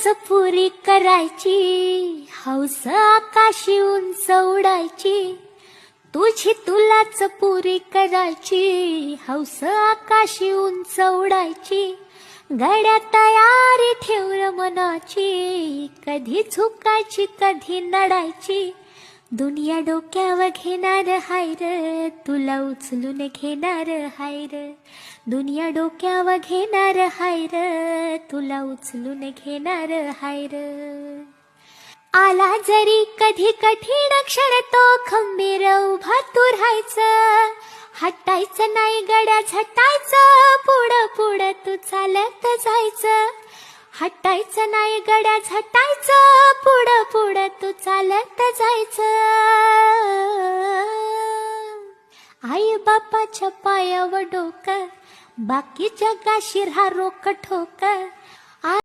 तुलाच पुरी करायची, हौस आकाशी उंच उडायची. तुझी तुलाच पुरी करायची, हौस आकाशी उंच उडायची. गड्या तयारी ठेव र मनाची, कधी झुकायची कधी नडायची. दुनिया डोक्यावर घेणार हाय र, तुला उचलून घेणार हाय र. दुनिया डोक्यावर घेणार हाय र, तुला उचलून घेणार हाय र. आला जरी कधी कठीण क्षण तो खंबीर उभा तू राहायचं. हटायचं नाही गड्या झटायचं, पुढं पुढं तू चालत जायचं. हटायचं नाही गड्या झटायचं, पुढं पुढं तू चालत जायचं. आई बापाच्या पायावर डोकं, बाकी जगाशी राहा रोक ठोक.